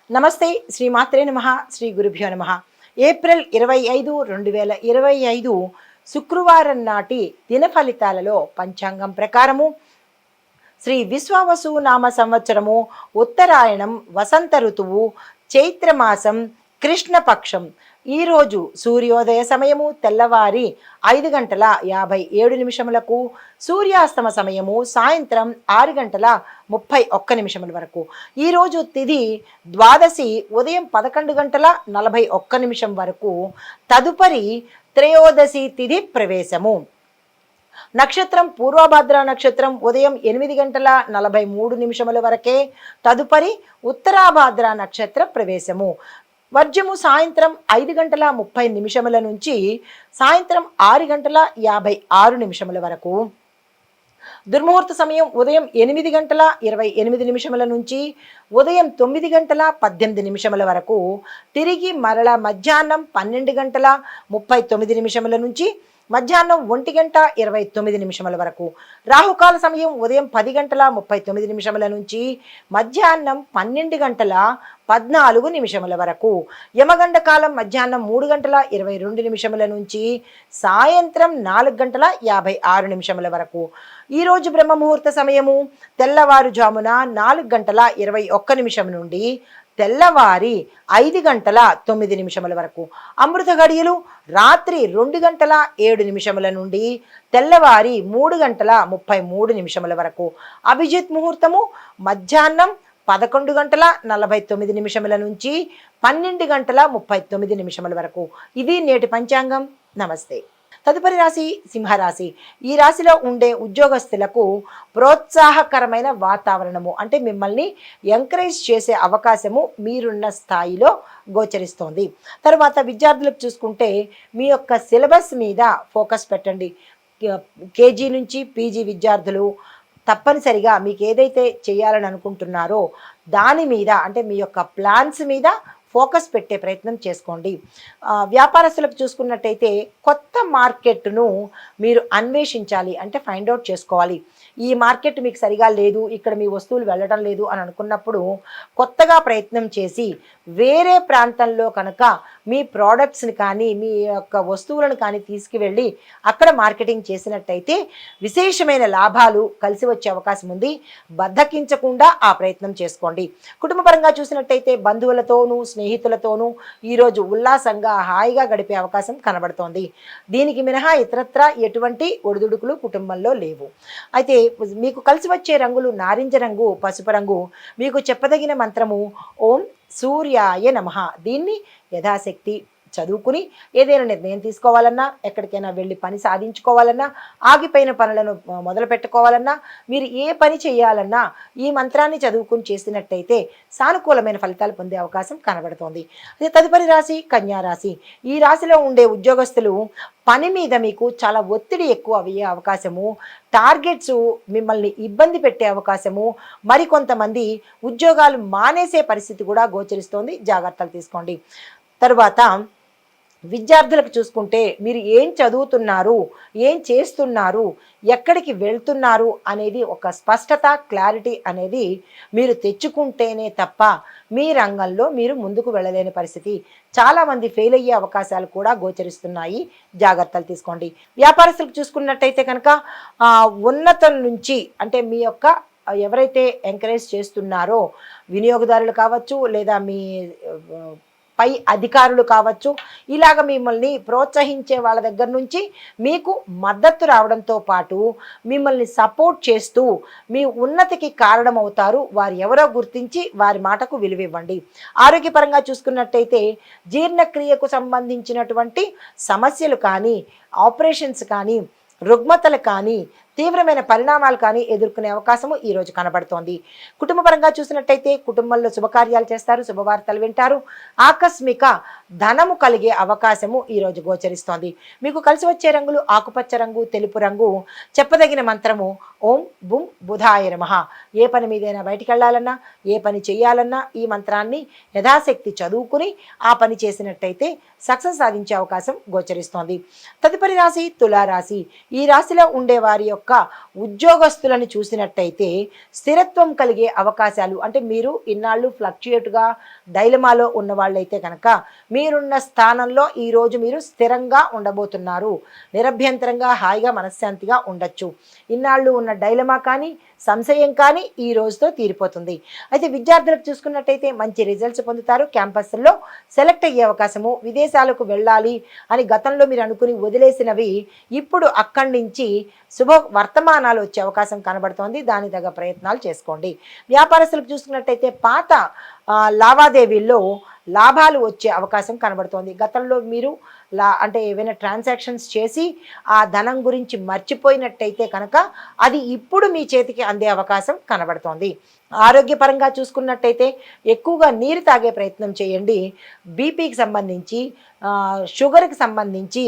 నమస్తే. శ్రీమాత్రే నమః. శ్రీ గురుభ్యో నమః. ఏప్రిల్ 25, 2025 శుక్రవారం నాటి దిన ఫలితాలలో పంచాంగం ప్రకారము శ్రీ విశ్వావసు నామ సంవత్సరము ఉత్తరాయణం వసంత ఋతువు చైత్రమాసం కృష్ణపక్షం. ఈరోజు సూర్యోదయ సమయము తెల్లవారి 5:57 సూర్యాస్తమ సమయము సాయంత్రం 6:31 వరకు. ఈరోజు తిథి ద్వాదశి ఉదయం 11:41 వరకు. తదుపరి త్రయోదశి తిథి ప్రవేశము. నక్షత్రం పూర్వభద్ర నక్షత్రం ఉదయం 8:43 వరకే. తదుపరి ఉత్తరాభాద్ర నక్షత్ర ప్రవేశము. వర్జము సాయంత్రం 5:30 నుంచి సాయంత్రం 6:56 వరకు. దుర్ముహూర్త సమయం ఉదయం 8:28 నుంచి ఉదయం 9:18 వరకు. తిరిగి మరల మధ్యాహ్నం 12:39 నుంచి మధ్యాహ్నం 1:29 వరకు. రాహుకాల సమయం ఉదయం 10:39 నుంచి మధ్యాహ్నం 12:14 వరకు. యమగండ కాలం మధ్యాహ్నం 3:22 నుంచి సాయంత్రం 4:56 వరకు. ఈరోజు బ్రహ్మముహూర్త సమయము తెల్లవారుజామున 4:21 నుండి తెల్లవారి 5:09 వరకు. అమృత గడియలు రాత్రి 2:07 నుండి తెల్లవారి 3:33 వరకు. అభిజిత్ ముహూర్తము మధ్యాహ్నం 11:49 నుంచి 12:39 వరకు. ఇది నేటి పంచాంగం. నమస్తే. తదుపరి రాశి సింహరాశి. ఈ రాశిలో ఉండే ఉద్యోగస్తులకు ప్రోత్సాహకరమైన వాతావరణము, అంటే మిమ్మల్ని ఎంకరేజ్ చేసే అవకాశము మీరున్న స్థాయిలో గోచరిస్తోంది. తర్వాత విద్యార్థులకు చూసుకుంటే మీ యొక్క సిలబస్ మీద ఫోకస్ పెట్టండి. కేజీ నుంచి పీజీ విద్యార్థులు తప్పనిసరిగా మీకు ఏదైతే చేయాలని అనుకుంటున్నారో దాని మీద, అంటే మీ యొక్క ప్లాన్స్ మీద ఫోకస్ పెట్టే ప్రయత్నం చేసుకోండి. వ్యాపారస్తులకు చూసుకున్నట్టయితే కొత్త మార్కెట్ను మీరు అన్వేషించాలి, అంటే ఫైండ్ అవుట్ చేసుకోవాలి. ఈ మార్కెట్ మీకు సరిగా లేదు, ఇక్కడ మీ వస్తువులు వెళ్ళడం లేదు అని అనుకున్నప్పుడు కొత్తగా ప్రయత్నం చేసి వేరే ప్రాంతంలో కనుక మీ ప్రోడక్ట్స్ని కానీ మీ యొక్క వస్తువులను కానీ తీసుకువెళ్ళి అక్కడ మార్కెటింగ్ చేసినట్టయితే విశేషమైన లాభాలు కలిసి వచ్చే అవకాశం ఉంది. బద్ధకించకుండా ఆ ప్రయత్నం చేసుకోండి. కుటుంబపరంగా చూసినట్టయితే బంధువులతోనూ స్నేహితులతోనూ ఈరోజు ఉల్లాసంగా హాయిగా గడిపే అవకాశం కనబడుతోంది. దీనికి మినహా ఇతరత్రా ఎటువంటి ఒడిదుడుకులు కుటుంబంలో లేవు. అయితే మీకు కలిసి వచ్చే రంగులు నారింజ రంగు, పసుపు రంగు. మీకు చెప్పదగిన మంత్రము ఓం సూర్యాయ నమః. దీన్ని యథాశక్తి చదువుకుని ఏదైనా నిర్ణయం తీసుకోవాలన్నా, ఎక్కడికైనా వెళ్ళి పని సాధించుకోవాలన్నా, ఆగిపోయిన పనులను మొదలు పెట్టుకోవాలన్నా, మీరు ఏ పని చేయాలన్నా ఈ మంత్రాన్ని చదువుకుని చేసినట్టయితే సానుకూలమైన ఫలితాలు పొందే అవకాశం కనబడుతోంది. అదే తదుపరి రాశి కన్యా రాశి. ఈ రాశిలో ఉండే ఉద్యోగస్తులు పని మీద మీకు చాలా ఒత్తిడి ఎక్కువ అయ్యే అవకాశము, టార్గెట్స్ మిమ్మల్ని ఇబ్బంది పెట్టే అవకాశము, మరికొంతమంది ఉద్యోగాలు మానేసే పరిస్థితి కూడా గోచరిస్తోంది. జాగ్రత్తలు తీసుకోండి. తరువాత విద్యార్థులకు చూసుకుంటే మీరు ఏం చదువుతున్నారు, ఏం చేస్తున్నారు, ఎక్కడికి వెళ్తున్నారు అనేది ఒక స్పష్టత, క్లారిటీ అనేది మీరు తెచ్చుకుంటేనే తప్ప మీ రంగంలో మీరు ముందుకు వెళ్ళలేని పరిస్థితి. చాలామంది ఫెయిల్ అయ్యే అవకాశాలు కూడా గోచరిస్తున్నాయి. జాగ్రత్తలు తీసుకోండి. వ్యాపారస్తులకు చూసుకున్నట్టయితే కనుక ఉన్నతం నుంచి, అంటే మీ యొక్క ఎవరైతే ఎంకరేజ్ చేస్తున్నారో వినియోగదారులు కావచ్చు, లేదా మీ పై అధికారులు కావచ్చు, ఇలాగ మిమ్మల్ని ప్రోత్సహించే వాళ్ళ దగ్గర నుంచి మీకు మద్దతు రావడంతో పాటు మిమ్మల్ని సపోర్ట్ చేస్తూ మీ ఉన్నతికి కారణమవుతారు. వారు ఎవరో గుర్తించి వారి మాటకు విలువివ్వండి. ఆరోగ్యపరంగా చూసుకున్నట్టయితే జీర్ణక్రియకు సంబంధించినటువంటి సమస్యలు కానీ, ఆపరేషన్స్ కానీ, రుగ్మతలు కానీ, తీవ్రమైన పరిణామాలు కానీ ఎదుర్కొనే అవకాశము ఈరోజు కనబడుతోంది. కుటుంబపరంగా చూసినట్టయితే కుటుంబంలో శుభకార్యాలు చేస్తారు, శుభవార్తలు వింటారు. ఆకస్మిక ధనము కలిగే అవకాశము ఈరోజు గోచరిస్తోంది. మీకు కలిసి వచ్చే రంగులు ఆకుపచ్చ రంగు, తెలుపు రంగు. చెప్పదగిన మంత్రము ఓం బుం బుధాయ నమః. ఏ పని మీదైనా బయటికి వెళ్ళాలన్నా, ఏ పని చేయాలన్నా ఈ మంత్రాన్ని యథాశక్తి చదువుకుని ఆ పని చేసినట్టయితే సక్సెస్ సాధించే అవకాశం గోచరిస్తోంది. తదుపరి రాశి తులారాశి. ఈ రాశిలో ఉండే వారి యొక్క ఉద్యోగస్తులను చూసినట్టయితే స్థిరత్వం కలిగే అవకాశాలు, అంటే మీరు ఇన్నాళ్ళు ఫ్లక్చుయేట్గా డైలమాలో ఉన్న వాళ్ళైతే కనుక మీరున్న స్థానంలో ఈరోజు మీరు స్థిరంగా ఉండబోతున్నారు. నిరభ్యంతరంగా హాయిగా మనశ్శాంతిగా ఉండొచ్చు. ఇన్నాళ్ళు ఉన్న డైలమా కానీ సంశయం కానీ ఈ రోజుతో తీరిపోతుంది. అయితే విద్యార్థులకు చూసుకున్నట్టయితే మంచి రిజల్ట్స్ పొందుతారు. క్యాంపస్లో సెలెక్ట్ అయ్యే అవకాశము, విదేశాలకు వెళ్ళాలి అని గతంలో మీరు అనుకుని వదిలేసినవి ఇప్పుడు అక్కడి నుంచి శుభ వర్తమానాలు వచ్చే అవకాశం కనబడుతోంది. దాని తగ్గ ప్రయత్నాలు చేసుకోండి. వ్యాపారస్తులకు చూసుకున్నట్టయితే పాత లావాదేవీల్లో లాభాలు వచ్చే అవకాశం కనబడుతోంది. గతంలో మీరు అంటే ఏవైనా ట్రాన్సాక్షన్స్ చేసి ఆ ధనం గురించి మర్చిపోయినట్టయితే కనుక అది ఇప్పుడు మీ చేతికి అందే అవకాశం కనబడుతోంది. ఆరోగ్యపరంగా చూసుకున్నట్టయితే ఎక్కువగా నీరు తాగే ప్రయత్నం చేయండి. బీపీకి సంబంధించి షుగర్కి సంబంధించి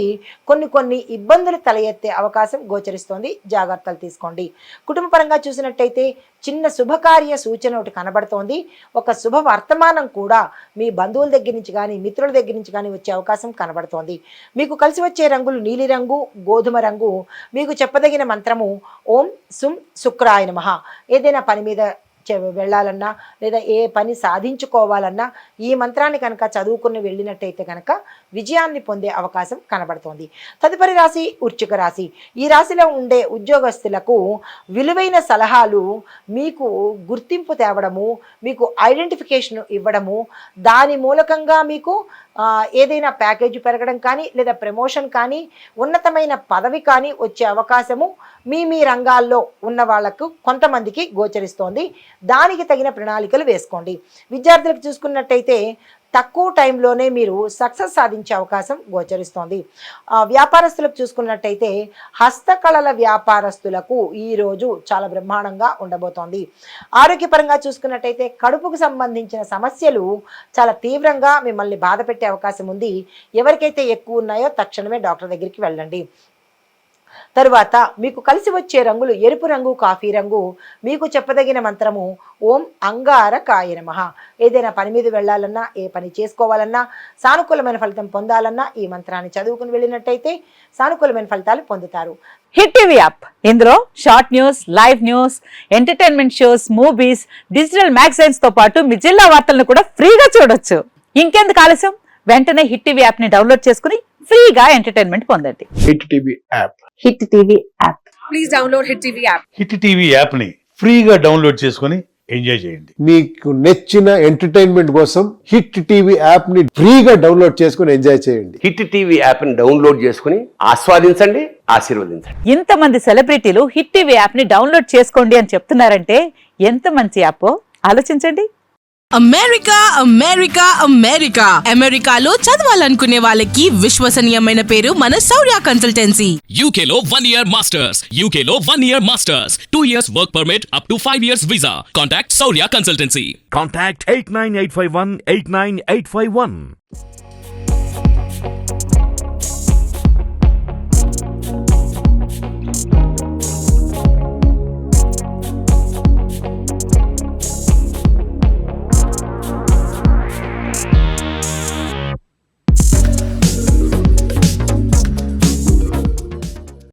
కొన్ని ఇబ్బందులు తల ఎత్తే అవకాశం గోచరిస్తోంది. జాగ్రత్తలు తీసుకోండి. కుటుంబపరంగా చూసినట్టయితే చిన్న శుభకార్య సూచన ఒకటి కనబడుతోంది. ఒక శుభ వర్తమానం కూడా మీ బంధువుల దగ్గర నుంచి కానీ మిత్రుల దగ్గర నుంచి కానీ వచ్చే అవకాశం కనబడుతోంది. మీకు కలిసి వచ్చే రంగులు నీలిరంగు, గోధుమ రంగు. మీకు చెప్పదగిన మంత్రము ఓం సుం శుక్రాయ నమః. ఏదైనా పని మీద వెళ్ళాలన్నా లేదా ఏ పని సాధించుకోవాలన్నా ఈ మంత్రాన్ని కనుక చదువుకుని వెళ్ళినట్టయితే కనుక విజయాన్ని పొందే అవకాశం కనబడుతోంది. తదుపరి రాశి వృశ్చిక రాశి. ఈ రాశిలో ఉండే ఉద్యోగస్తులకు విలువైన సలహాలు మీకు గుర్తింపు తేవడము, మీకు ఐడెంటిఫికేషన్ ఇవ్వడము, దాని మూలకంగా మీకు ఏదైనా ప్యాకేజీ పెరగడం కానీ లేదా ప్రమోషన్ కానీ ఉన్నతమైన పదవి కానీ వచ్చే అవకాశము మీ రంగాల్లో ఉన్న వాళ్లకు కొంతమందికి గోచరిస్తోంది. దానికి తగిన ప్రణాళికలు వేసుకోండి. విద్యార్థులకు చూసుకున్నట్టయితే తక్కువ టైంలోనే మీరు సక్సెస్ సాధించే అవకాశం గోచరిస్తోంది. వ్యాపారస్తులకు చూసుకున్నట్టయితే హస్తకళల వ్యాపారస్తులకు ఈరోజు చాలా బ్రహ్మాండంగా ఉండబోతోంది. ఆరోగ్యపరంగా చూసుకున్నట్టయితే కడుపుకు సంబంధించిన సమస్యలు చాలా తీవ్రంగా మిమ్మల్ని బాధ పెట్టే అవకాశం ఉంది. ఎవరికైతే ఎక్కువ ఉన్నాయో తక్షణమే డాక్టర్ దగ్గరికి వెళ్ళండి. తరువాత మీకు కలిసి వచ్చే రంగులు ఎరుపు రంగు, కాఫీ రంగు. మీకు చెప్పదగిన మంత్రము ఓం అంగారకాయ నమః. ఏదైనా పని మీద వెళ్ళాలన్నా, ఏ పని చేసుకోవాలన్నా, సానుకూలమైన ఫలితం పొందాలన్నా ఈ మంత్రాన్ని చదువుకుని వెళ్ళినట్టయితే సానుకూలమైన ఫలితాలు పొందుతారు. హిట్ టీవీ యాప్, ఇందులో short news, live news, entertainment shows, movies, digital magazines తో పాటు మీ జిల్లా వార్తలను కూడా ఫ్రీగా చూడొచ్చు. ఇంకెందుకు ఆలస్యం, వెంటనే హిట్ టీవీ యాప్ ని డౌన్లోడ్ చేసుకుని ఫ్రీగా ఎంటర్టైన్మెంట్ పొందండి. Hit TV app. Hit TV app. Please download hit TV app. Hit TV app ని ఫ్రీగా డౌన్లోడ్ చేసుకుని ఎంజాయ్ చేయండి. మీకు నచ్చిన ఎంటర్టైన్మెంట్ కోసం హిట్ టీవీ యాప్ ని ఫ్రీగా డౌన్లోడ్ చేసుకుని ఎంజాయ్ చేయండి. హిట్ టీవీ యాప్ ని డౌన్లోడ్ చేసుకుని ఆస్వాదించండి, ఆశీర్వదించండి. ఇంతమంది సెలబ్రిటీలు హిట్ టీవీ యాప్ ని డౌన్లోడ్ చేసుకోండి అని చెప్తున్నారంటే ఎంత మంచి యాప్ ఆలోచించండి. అమెరికా అమెరికా అమెరికా అమెరికాలో చదవాలనుకునే వాళ్ళకి విశ్వసనీయమైన పేరు మన శౌర్య కన్సల్టెన్సీ. UK లో 1 year masters, UK లో 1 year masters, 2 years work permit up to 5 years visa. Contact Saurya Consultancy. Contact 89851 89851.